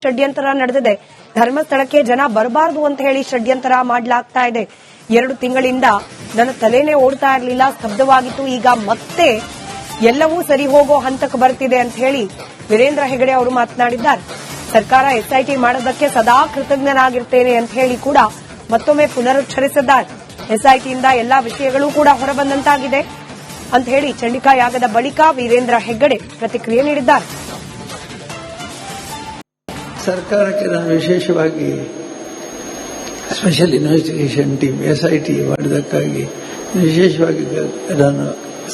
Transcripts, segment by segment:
ಷಡ್ಯಂತರ ನಡೆದಿದೆ. ಧರ್ಮಸ್ಥಳಕ್ಕೆ ಜನ ಬರಬಾರದು ಅಂತ ಹೇಳಿ ಷಡ್ಯಂತರ ಮಾಡಲಾಗ್ತಾ ಇದೆ. 2 ತಿಂಗಳಿಂದ ನನ್ನ ತಲೆನೇ ಓಡ್ತಾ ಇರಲಿಲ್ಲ, ಸ್ತಬ್ಧವಾಗಿತ್ತು. ಈಗ ಮತ್ತೆ ಎಲ್ಲವೂ ಸರಿ ಹೋಗೋ ಹಂತಕ್ಕೆ ಬರ್ತಿದೆ ಅಂತ ಹೇಳಿ ವೀರೇಂದ್ರ ಹೆಗಡೆ ಅವರು ಮಾತನಾಡಿದ್ದಾರೆ. ಸರ್ಕಾರ ಎಸ್ಐಟಿ ಮಾಡೋದಕ್ಕೆ ಸದಾ ಕೃತಜ್ಞನಾಗಿರ್ತೇನೆ ಅಂತ ಹೇಳಿ ಕೂಡ ಮತ್ತೊಮ್ಮೆ ಪುನರುಚ್ಚರಿಸಿದ್ದಾರೆ. ಎಸ್ಐಟಿಯಿಂದ ಎಲ್ಲಾ ವಿಷಯಗಳು ಕೂಡ ಹೊರಬಂದಂತಾಗಿದೆ ಅಂತ ಹೇಳಿ ಚಂಡಿಕಾ ಯಾಗದ ಬಳಿಕ ವೀರೇಂದ್ರ ಹೆಗ್ಗಡೆ ಪ್ರತಿಕ್ರಿಯೆ ನೀಡಿದ್ದಾರೆ. ಸರ್ಕಾರಕ್ಕೆ ನಾನು ವಿಶೇಷವಾಗಿ ಸ್ಪೆಷಲ್ ಇನ್ವೆಸ್ಟಿಗೇಷನ್ ಟೀಮ್ ಎಸ್ಐಟಿ ಮಾಡಿದ್ದಕ್ಕಾಗಿ ವಿಶೇಷವಾಗಿ ನಾನು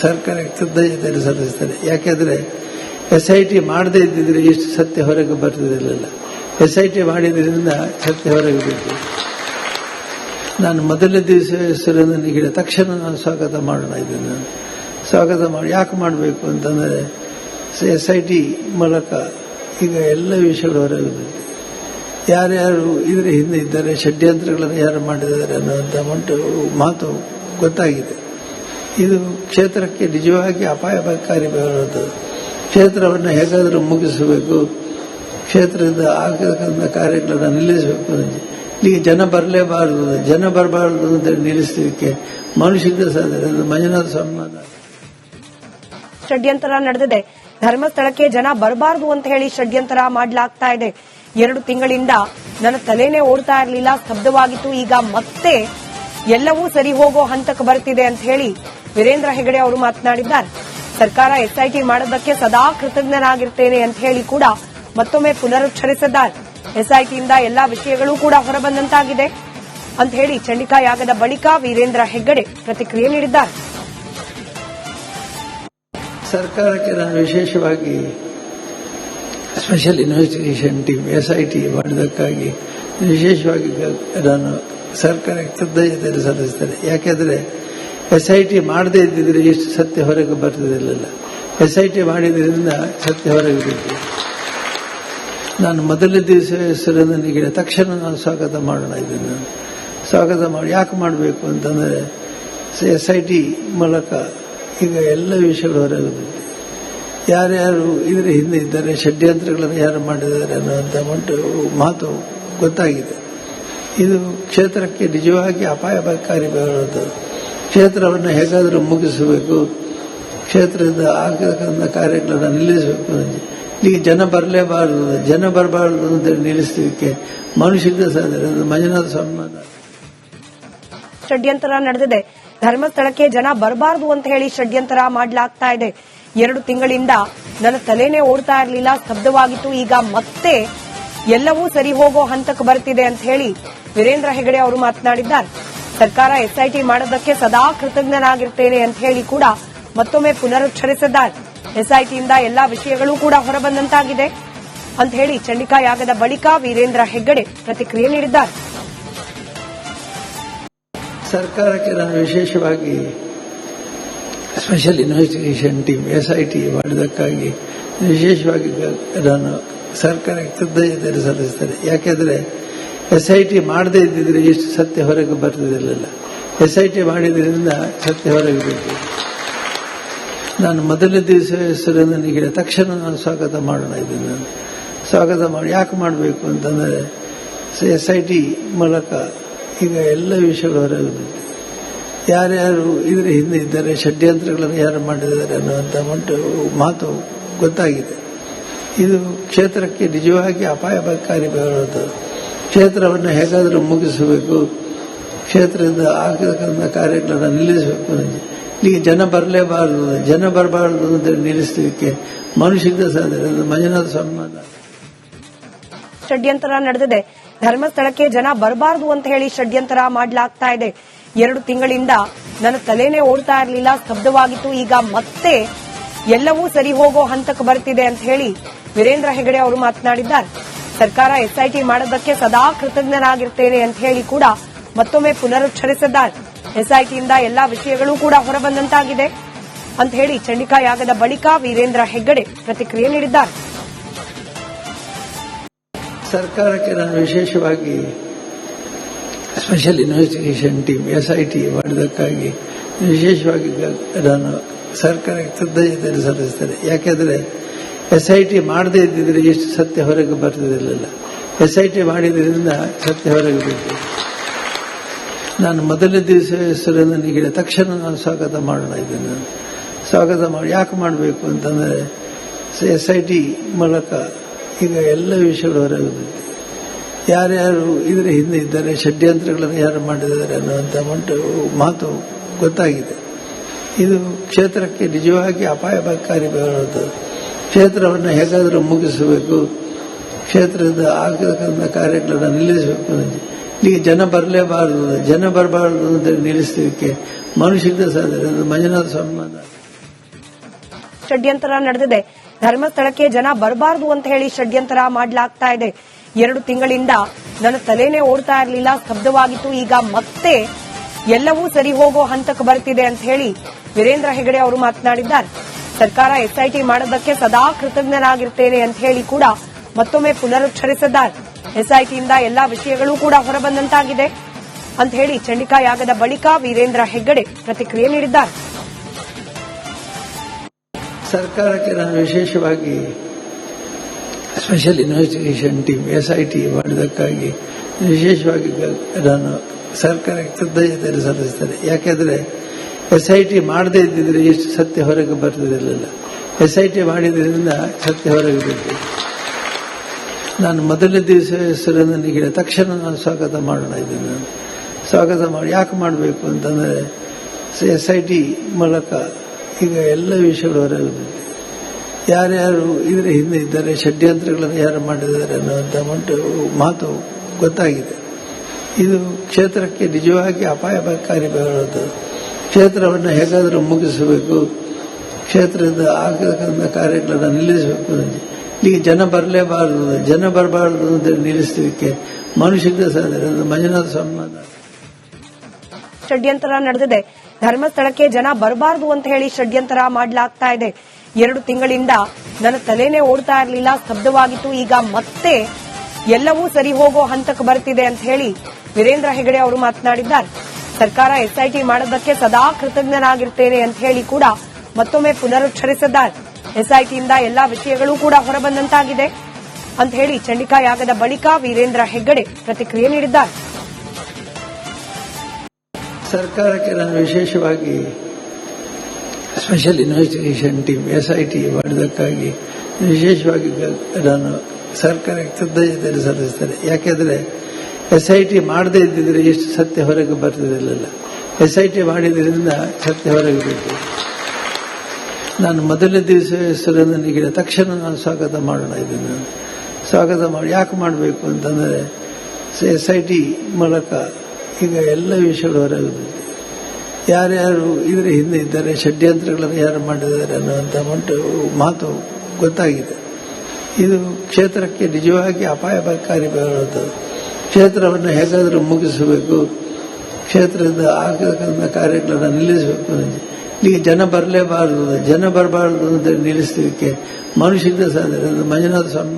ಸರ್ಕಾರಕ್ಕೆ ಕೃತಜ್ಞತೆ ಸಲ್ಲಿಸ್ತೇನೆ. ಯಾಕೆಂದರೆ ಎಸ್ಐಟಿ ಮಾಡದೇ ಇದ್ದಿದ್ರೆ ಇಷ್ಟು ಸತ್ಯ ಹೊರಗೆ ಬರ್ತಿರಲಿಲ್ಲ. ಎಸ್ಐಟಿ ಮಾಡಿದ್ರಿಂದ ಸತ್ಯ ಹೊರಗೆ ಬಿಟ್ಟು ನಾನು ಮೊದಲನೇ ದಿವಸ ಹೆಸರನ್ನು ನೀಡಿದ ತಕ್ಷಣ ನಾನು ಸ್ವಾಗತ ಮಾಡೋಣ, ಇದನ್ನು ಸ್ವಾಗತ ಮಾಡಿ ಯಾಕೆ ಮಾಡಬೇಕು ಅಂತಂದರೆ ಎಸ್ಐಟಿ ಮೂಲಕ ಈಗ ಎಲ್ಲ ವಿಷಯಗಳು ಹೊರಗೆ ಯಾರ್ಯಾರು ಇದರ ಹಿಂದೆ ಇದ್ದಾರೆ, ಷಡ್ಯಂತ್ರಗಳನ್ನು ಯಾರು ಮಾಡಿದ್ದಾರೆ ಅನ್ನುವಂಥ ಮಾತು ಗೊತ್ತಾಗಿದೆ. ಇದು ಕ್ಷೇತ್ರಕ್ಕೆ ನಿಜವಾಗಿ ಅಪಾಯಕಾರಿ ಬರುವಂಥದ್ದು. ಕ್ಷೇತ್ರವನ್ನು ಹೇಗಾದರೂ ಮುಗಿಸಬೇಕು, ಕ್ಷೇತ್ರದಿಂದ ಆಗತಕ್ಕಂಥ ಕಾರ್ಯಗಳನ್ನು ನಿಲ್ಲಿಸಬೇಕು. ಈಗ ಜನ ಬರಬಾರದು ಅಂತ ನಿಲ್ಲಿಸಲಿಕ್ಕೆ ಮನುಷ್ಯದ ಸಾಧ್ಯ ಮಂಜುನಾಥ ಸ್ವಾಮಿ ಷಡ್ಯಂತರ ನಡೆದಿದೆ. ಧರ್ಮಸ್ಥಳಕ್ಕೆ ಜನ ಬರಬಾರದು ಅಂತ ಹೇಳಿ ಷಡ್ಯಂತರ ಮಾಡಲಾಗ್ತಾ ಇದೆ. 2 ತಿಂಗಳಿಂದ ನನ್ನ ತಲೆನೇ ಓಡ್ತಾ ಇರಲಿಲ್ಲ, ಸ್ತಬ್ಧವಾಗಿತ್ತು. ಈಗ ಮತ್ತೆ ಎಲ್ಲವೂ ಸರಿ ಹೋಗೋ ಹಂತಕ್ಕೆ ಬರ್ತಿದೆ ಅಂತ ಹೇಳಿ ವೀರೇಂದ್ರ ಹೆಗಡೆ ಅವರು ಮಾತನಾಡಿದ್ದಾರೆ. ಸರ್ಕಾರ ಎಸ್ಐಟಿ ಮಾಡೋದಕ್ಕೆ ಸದಾ ಕೃತಜ್ಞನಾಗಿರ್ತೇನೆ ಅಂತ ಹೇಳಿ ಕೂಡ ಮತ್ತೊಮ್ಮೆ ಪುನರುಚ್ಚರಿಸಿದ್ದಾರೆ. ಎಸ್ಐಟಿಯಿಂದ ಎಲ್ಲಾ ವಿಷಯಗಳು ಕೂಡ ಹೊರಬಂದಂತಾಗಿದೆ ಅಂತ ಹೇಳಿ ಚಂಡಿಕಾ ಯಾಗದ ಬಳಿಕ ವೀರೇಂದ್ರ ಹೆಗ್ಗಡೆ ಪ್ರತಿಕ್ರಿಯೆ ನೀಡಿದ್ದಾರೆ. ಸರ್ಕಾರಕ್ಕೆ ನಾನು ವಿಶೇಷವಾಗಿ ಸ್ಪೆಷಲ್ ಇನ್ವೆಸ್ಟಿಗೇಷನ್ ಟೀಮ್ ಎಸ್ಐಟಿ ಮಾಡಿದ್ದಕ್ಕಾಗಿ ವಿಶೇಷವಾಗಿ ನಾನು ಸರ್ಕಾರಕ್ಕೆ ಕೃತಜ್ಞತೆ ಸಲ್ಲಿಸ್ತೇನೆ. ಯಾಕೆಂದರೆ ಎಸ್ಐಟಿ ಮಾಡದೇ ಇದ್ದಿದ್ರೆ ಇಷ್ಟು ಸತ್ಯ ಹೊರಗೆ ಬರ್ತಿರಲಿಲ್ಲ. ಎಸ್ಐಟಿ ಮಾಡಿದ್ರಿಂದ ಸತ್ಯ ಹೊರಗೆ ಬಿಟ್ಟು ನಾನು ಮೊದಲನೇ ದಿವಸ ಹೆಸರನ್ನು ನೀಡಿದ ತಕ್ಷಣ ನಾನು ಸ್ವಾಗತ ಮಾಡೋಣ, ಇದನ್ನು ಸ್ವಾಗತ ಮಾಡಿ ಯಾಕೆ ಮಾಡಬೇಕು ಅಂತಂದರೆ ಎಸ್ಐಟಿ ಮೂಲಕ ಈಗ ಎಲ್ಲ ವಿಷಯಗಳು ಹೊರಗೆ ಯಾರ್ಯಾರು ಇದರ ಹಿಂದೆ ಇದ್ದಾರೆ, ಷಡ್ಯಂತ್ರಗಳನ್ನು ಯಾರು ಮಾಡಿದ್ದಾರೆ ಅನ್ನುವಂಥ ಮಾತು ಗೊತ್ತಾಗಿದೆ. ಇದು ಕ್ಷೇತ್ರಕ್ಕೆ ನಿಜವಾಗಿ ಅಪಾಯಕಾರಿ ಬರುವಂಥದ್ದು. ಕ್ಷೇತ್ರವನ್ನು ಹೇಗಾದರೂ ಮುಗಿಸಬೇಕು, ಕ್ಷೇತ್ರದಿಂದ ಆಗತಕ್ಕಂಥ ಕಾರ್ಯಗಳನ್ನು ನಿಲ್ಲಿಸಬೇಕು. ಈಗ ಜನ ಬರಬಾರದು ಅಂತ ನಿಲ್ಲಿಸಲಿಕ್ಕೆ ಮನುಷ್ಯದ ಸಾಧ್ಯ ಮಂಜುನಾಥ ಸ್ವಾಮಿ ಷಡ್ಯಂತರ ನಡೆದಿದೆ. ಧರ್ಮಸ್ಥಳಕ್ಕೆ ಜನ ಬರಬಾರದು ಅಂತ ಹೇಳಿ ಷಡ್ಯಂತರ ಮಾಡಲಾಗ್ತಾ ಇದೆ. 2 ತಿಂಗಳಿಂದ ನನ್ನ ತಲೆನೇ ಓಡ್ತಾ ಇರಲಿಲ್ಲ, ಸ್ತಬ್ಧವಾಗಿತ್ತು. ಈಗ ಮತ್ತೆ ಎಲ್ಲವೂ ಸರಿ ಹೋಗೋ ಹಂತಕ್ಕೆ ಬರ್ತಿದೆ ಅಂತ ಹೇಳಿ ವೀರೇಂದ್ರ ಹೆಗಡೆ ಅವರು ಮಾತನಾಡಿದ್ದಾರೆ. ಸರ್ಕಾರ ಎಸ್ಐಟಿ ಮಾಡೋದಕ್ಕೆ ಸದಾ ಕೃತಜ್ಞನಾಗಿರ್ತೇನೆ ಅಂತ ಹೇಳಿ ಕೂಡ ಮತ್ತೊಮ್ಮೆ ಪುನರುಚ್ಚರಿಸಿದ್ದಾರೆ. ಎಸ್ಐಟಿಯಿಂದ ಎಲ್ಲಾ ವಿಷಯಗಳು ಕೂಡ ಹೊರಬಂದಂತಾಗಿದೆ ಅಂತ ಹೇಳಿ ಚಂಡಿಕಾ ಯಾಗದ ಬಳಿಕ ವೀರೇಂದ್ರ ಹೆಗ್ಗಡೆ ಪ್ರತಿಕ್ರಿಯೆ ನೀಡಿದ್ದಾರೆ. ಸರ್ಕಾರಕ್ಕೆ ನಾನು ವಿಶೇಷವಾಗಿ ಸ್ಪೆಷಲ್ ಇನ್ವೆಸ್ಟಿಗೇಷನ್ ಟೀಮ್ ಎಸ್ಐಟಿ ಮಾಡಿದ್ದಕ್ಕಾಗಿ ವಿಶೇಷವಾಗಿ ನಾನು ಸರ್ಕಾರಕ್ಕೆ ಕೃತಜ್ಞತೆ ಸಲ್ಲಿಸ್ತೇನೆ. ಯಾಕೆಂದರೆ ಎಸ್ಐಟಿ ಮಾಡದೇ ಇದ್ದಿದ್ರೆ ಇಷ್ಟು ಸತ್ಯ ಹೊರಗೆ ಬರ್ತಿರಲಿಲ್ಲ. ಎಸ್ಐಟಿ ಮಾಡಿದ್ರಿಂದ ಸತ್ಯ ಹೊರಗೆ ಬಿಟ್ಟು ನಾನು ಮೊದಲನೇ ದಿವಸ ಹೆಸರನ್ನು ನೀಡಿದ ತಕ್ಷಣ ನಾನು ಸ್ವಾಗತ ಮಾಡೋಣ, ಇದನ್ನು ಸ್ವಾಗತ ಮಾಡಿ ಯಾಕೆ ಮಾಡಬೇಕು ಅಂತಂದರೆ ಎಸ್ಐಟಿ ಮೂಲಕ ಈಗ ಎಲ್ಲ ವಿಷಯಗಳು ಹೊರಗೆ ಯಾರ್ಯಾರು ಇದರ ಹಿಂದೆ ಇದ್ದಾರೆ, ಷಡ್ಯಂತ್ರಗಳನ್ನು ಯಾರು ಮಾಡಿದ್ದಾರೆ ಅನ್ನುವಂಥ ಮಾತು ಗೊತ್ತಾಗಿದೆ. ಇದು ಕ್ಷೇತ್ರಕ್ಕೆ ನಿಜವಾಗಿ ಅಪಾಯಕಾರಿ ಬರುವಂಥದ್ದು. ಕ್ಷೇತ್ರವನ್ನು ಹೇಗಾದರೂ ಮುಗಿಸಬೇಕು, ಕ್ಷೇತ್ರದಿಂದ ಆಗತಕ್ಕಂಥ ಕಾರ್ಯಗಳನ್ನು ನಿಲ್ಲಿಸಬೇಕು. ಈಗ ಜನ ಬರಬಾರದು ಅಂತ ನಿಲ್ಲಿಸಲಿಕ್ಕೆ ಮನುಷ್ಯದ ಸಾಧ್ಯ ಮಂಜುನಾಥ ಸ್ವಾಮಿ ಷಡ್ಯಂತರ ನಡೆದಿದೆ. ಧರ್ಮಸ್ಥಳಕ್ಕೆ ಜನ ಬರಬಾರದು ಅಂತ ಹೇಳಿ ಷಡ್ಯಂತರ ಮಾಡಲಾಗ್ತಾ ಇದೆ. 2 ತಿಂಗಳಿಂದ ನನ್ನ ತಲೆನೇ ಓಡ್ತಾ ಇರಲಿಲ್ಲ, ಸ್ತಬ್ಧವಾಗಿತ್ತು. ಈಗ ಮತ್ತೆ ಎಲ್ಲವೂ ಸರಿ ಹೋಗೋ ಹಂತಕ್ಕೆ ಬರ್ತಿದೆ ಅಂತ ಹೇಳಿ ವೀರೇಂದ್ರ ಹೆಗಡೆ ಅವರು ಮಾತನಾಡಿದ್ದಾರೆ. ಸರ್ಕಾರ ಎಸ್ಐಟಿ ಮಾಡೋದಕ್ಕೆ ಸದಾ ಕೃತಜ್ಞನಾಗಿರ್ತೇನೆ ಅಂತ ಹೇಳಿ ಕೂಡ ಮತ್ತೊಮ್ಮೆ ಪುನರುಚ್ಚರಿಸಿದ್ದಾರೆ. ಎಸ್ಐಟಿಯಿಂದ ಎಲ್ಲಾ ವಿಷಯಗಳು ಕೂಡ ಹೊರಬಂದಂತಾಗಿದೆ ಅಂತ ಹೇಳಿ ಚಂಡಿಕಾ ಯಾಗದ ಬಳಿಕ ವೀರೇಂದ್ರ ಹೆಗ್ಗಡೆ ಪ್ರತಿಕ್ರಿಯೆ ನೀಡಿದ್ದಾರೆ. ಸರ್ಕಾರಕ್ಕೆ ನಾನು ವಿಶೇಷವಾಗಿ ಸ್ಪೆಷಲ್ ಇನ್ವೆಸ್ಟಿಗೇಷನ್ ಟೀಮ್ ಎಸ್ಐಟಿ ಮಾಡಿದ್ದಕ್ಕಾಗಿ ವಿಶೇಷವಾಗಿ ನಾನು ಸರ್ಕಾರಕ್ಕೆ ಕೃತಜ್ಞತೆ ಸಲ್ಲಿಸ್ತೇನೆ. ಯಾಕೆಂದರೆ SIT ಮಾಡದೇ ಇದ್ದಿದ್ರೆ ಎಷ್ಟು ಸತ್ಯ ಹೊರಗೆ ಬರ್ತಿರಲಿಲ್ಲ. SIT ಮಾಡಿದ್ರಿಂದ ಸತ್ಯ ಹೊರಗೆ ಬಿಟ್ಟಿದೆ. ನಾನು ಮೊದಲನೇ ದಿವಸ ಹೆಸರನ್ನು ನೀಡಿದ ತಕ್ಷಣ ನಾನು ಸ್ವಾಗತ ಮಾಡೋಣ ಇದನ್ನು ಸ್ವಾಗತ ಮಾಡಿ ಯಾಕೆ ಮಾಡಬೇಕು ಅಂತಂದರೆ SIT ಮೂಲಕ ಈಗ ಎಲ್ಲ ವಿಷಯಗಳು ಹೊರಗೆ ಬಿಟ್ಟಿದೆ. ಯಾರ್ಯಾರು ಇದರ ಹಿಂದೆ ಇದ್ದಾರೆ, ಷಡ್ಯಂತ್ರಗಳನ್ನು ಯಾರು ಮಾಡಿದ್ದಾರೆ ಅನ್ನುವಂಥ ಮಾತು ಗೊತ್ತಾಗಿದೆ. ಇದು ಕ್ಷೇತ್ರಕ್ಕೆ ನಿಜವಾಗಿ ಅಪಾಯಕಾರಿ ಬರುತ್ತದೆ. ಕ್ಷೇತ್ರವನ್ನು ಹೇಗಾದರೂ ಮುಗಿಸಬೇಕು, ಕ್ಷೇತ್ರದ ಆಗತಕ್ಕಂಥ ಕಾರ್ಯಗಳನ್ನು ನಿಲ್ಲಿಸಬೇಕು. ಈಗ ಜನ ಬರಬಾರದು ಅಂತ ನಿಲ್ಲಿಸಲಿಕ್ಕೆ ಮನುಷ್ಯದ ಸಾಧ್ಯ ಮಂಜುನಾಥ ಸ್ವಾಮಿ ಷಡ್ಯಂತರ ನಡೆದಿದೆ. ಧರ್ಮಸ್ಥಳಕ್ಕೆ ಜನ ಬರಬಾರದು ಅಂತ ಹೇಳಿ ಷಡ್ಯಂತರ ಮಾಡಲಾಗ್ತಾ ಇದೆ. 2 ತಿಂಗಳಿಂದ ನನ್ನ ತಲೆನೇ ಓಡ್ತಾ ಇರಲಿಲ್ಲ, ಸ್ತಬ್ಧವಾಗಿತ್ತು. ಈಗ ಮತ್ತೆ ಎಲ್ಲವೂ ಸರಿ ಹೋಗೋ ಹಂತಕ್ಕೆ ಬರ್ತಿದೆ ಅಂತ ಹೇಳಿ ವೀರೇಂದ್ರ ಹೆಗಡೆ ಅವರು ಮಾತನಾಡಿದ್ದಾರೆ. ಸರ್ಕಾರ SIT ಮಾಡೋದಕ್ಕೆ ಸದಾ ಕೃತಜ್ಞನಾಗಿರ್ತೇನೆ ಅಂತ ಹೇಳಿ ಕೂಡ ಮತ್ತೊಮ್ಮೆ ಪುನರುಚ್ಚರಿಸಿದ್ದಾರೆ. SITಯಿಂದ ಎಲ್ಲಾ ವಿಷಯಗಳು ಕೂಡ ಹೊರಬಂದಂತಾಗಿದೆ ಅಂತ ಹೇಳಿ ಚಂಡಿಕಾ ಯಾಗದ ಬಳಿಕ ವೀರೇಂದ್ರ ಹೆಗ್ಗಡೆ ಪ್ರತಿಕ್ರಿಯೆ ನೀಡಿದ್ದಾರೆ. ಸರ್ಕಾರಕ್ಕೆ ನಾನು ವಿಶೇಷವಾಗಿ ಸ್ಪೆಷಲ್ ಇನ್ವೆಸ್ಟಿಗೇಷನ್ ಟೀಮ್ SIT ಮಾಡಿದ್ದಕ್ಕಾಗಿ ವಿಶೇಷವಾಗಿ ನಾನು ಸರ್ಕಾರಕ್ಕೆ ಕೃತಜ್ಞತೆ ಸಲ್ಲಿಸ್ತೇನೆ. ಯಾಕೆಂದರೆ SIT ಮಾಡದೇ ಇದ್ದಿದ್ರೆ ಎಷ್ಟು ಸತ್ಯ ಹೊರಗೆ ಬರ್ತಿರಲಿಲ್ಲ. SIT ಮಾಡಿದ್ರಿಂದ ಸತ್ಯ ಹೊರಗೆ ಬಿಟ್ಟಿದೆ. ನಾನು ಮೊದಲನೇ ದಿವಸ ಹೆಸರನ್ನು ನೀಡಿದ ತಕ್ಷಣ ನಾನು ಸ್ವಾಗತ ಮಾಡೋಣ ಇದನ್ನು ಸ್ವಾಗತ ಮಾಡಿ ಯಾಕೆ ಮಾಡಬೇಕು ಅಂತಂದರೆ SIT ಮೂಲಕ ಈಗ ಎಲ್ಲ ವಿಷಯಗಳು ಹೊರಗೆ ಬಿಟ್ಟಿದೆ. ಯಾರ್ಯಾರು ಇದರ ಹಿಂದೆ ಇದ್ದಾರೆ, ಷಡ್ಯಂತ್ರಗಳನ್ನು ಯಾರು ಮಾಡಿದ್ದಾರೆ ಅನ್ನುವಂಥ ಮಾತು ಗೊತ್ತಾಗಿದೆ. ಇದು ಕ್ಷೇತ್ರಕ್ಕೆ ನಿಜವಾಗಿ ಅಪಾಯಕಾರಿ ಬರುತ್ತದೆ. ಕ್ಷೇತ್ರವನ್ನು ಹೇಗಾದರೂ ಮುಗಿಸಬೇಕು, ಕ್ಷೇತ್ರದ ಆಗತಕ್ಕಂಥ ಕಾರ್ಯಗಳನ್ನು ನಿಲ್ಲಿಸಬೇಕು. ಈಗ ಜನ ಬರಬಾರದು ಅಂತ ನಿಲ್ಲಿಸಲಿಕ್ಕೆ ಮನುಷ್ಯದ ಸಾಧ್ಯ ಮಂಜುನಾಥ ಸ್ವಾಮಿ ಷಡ್ಯಂತರ ನಡೆದಿದೆ. ಧರ್ಮಸ್ಥಳಕ್ಕೆ ಜನ ಬರಬಾರದು ಅಂತ ಹೇಳಿ ಷಡ್ಯಂತರ ಮಾಡಲಾಗ್ತಾ ಇದೆ. 2 ತಿಂಗಳಿಂದ ನನ್ನ ತಲೆನೇ ಓಡ್ತಾ ಇರಲಿಲ್ಲ, ಸ್ತಬ್ಧವಾಗಿತ್ತು. ಈಗ ಮತ್ತೆ ಎಲ್ಲವೂ ಸರಿ ಹೋಗೋ ಹಂತಕ್ಕೆ ಬರ್ತಿದೆ ಅಂತ ಹೇಳಿ ವೀರೇಂದ್ರ ಹೆಗಡೆ ಅವರು ಮಾತನಾಡಿದ್ದಾರೆ. ಸರ್ಕಾರ SIT ಮಾಡೋದಕ್ಕೆ ಸದಾ ಕೃತಜ್ಞನಾಗಿರ್ತೇನೆ ಅಂತ ಹೇಳಿ ಕೂಡ ಮತ್ತೊಮ್ಮೆ ಪುನರುಚ್ಚರಿಸಿದ್ದಾರೆ. SITಯಿಂದ ಎಲ್ಲಾ ವಿಷಯಗಳು ಕೂಡ ಹೊರಬಂದಂತಾಗಿದೆ ಅಂತ ಹೇಳಿ ಚಂಡಿಕಾ ಯಾಗದ ಬಳಿಕ ವೀರೇಂದ್ರ ಹೆಗ್ಗಡೆ ಪ್ರತಿಕ್ರಿಯೆ ನೀಡಿದ್ದಾರೆ. ಸರ್ಕಾರಕ್ಕೆ ನಾನು ವಿಶೇಷವಾಗಿ ಸ್ಪೆಷಲ್ ಇನ್ವೆಸ್ಟಿಗೇಷನ್ ಟೀಮ್ SIT ಮಾಡಿದ್ದಕ್ಕಾಗಿ ವಿಶೇಷವಾಗಿ ನಾನು ಸರ್ಕಾರಕ್ಕೆ ಕೃತಜ್ಞತೆ ಸಲ್ಲಿಸ್ತೇನೆ. ಯಾಕೆಂದರೆ SIT ಮಾಡದೇ ಇದ್ದಿದ್ರೆ ಎಷ್ಟು ಸತ್ಯ ಹೊರಗೆ ಬರ್ತಿರಲಿಲ್ಲ. SIT ಮಾಡಿದ್ರಿಂದ ಸತ್ಯ ಹೊರಗೆ ಬಿಟ್ಟಿದೆ. ನಾನು ಮೊದಲನೇ ದಿವಸ ಹೆಸರನ್ನು ನೀಡಿದ ತಕ್ಷಣ ನಾನು ಸ್ವಾಗತ ಮಾಡೋಣ ಇದನ್ನು ಸ್ವಾಗತ ಮಾಡಿ ಯಾಕೆ ಮಾಡಬೇಕು ಅಂತಂದರೆ SIT ಮೂಲಕ ಈಗ ಎಲ್ಲ ವಿಷಯಗಳು ಹೊರಗೆ ಬಿಟ್ಟಿದೆ. ಯಾರ್ಯಾರು ಇದರ ಹಿಂದೆ ಇದ್ದಾರೆ, ಷಡ್ಯಂತ್ರಗಳನ್ನು ಯಾರು ಮಾಡಿದ್ದಾರೆ ಅನ್ನುವಂಥ ಮಾತು ಗೊತ್ತಾಗಿದೆ. ಇದು ಕ್ಷೇತ್ರಕ್ಕೆ ನಿಜವಾಗಿ ಅಪಾಯಕಾರಿ ಬರುತ್ತದೆ. ಕ್ಷೇತ್ರವನ್ನು ಹೇಗಾದರೂ ಮುಗಿಸಬೇಕು, ಕ್ಷೇತ್ರದ ಆಗತಕ್ಕಂಥ ಕಾರ್ಯಗಳನ್ನು ನಿಲ್ಲಿಸಬೇಕು. ಈಗ ಜನ ಬರಬಾರದು ಅಂತ ನಿಲ್ಲಿಸಲಿಕ್ಕೆ ಮನುಷ್ಯದ ಸಾಧ್ಯ ಮಂಜುನಾಥ ಸ್ವಾಮಿ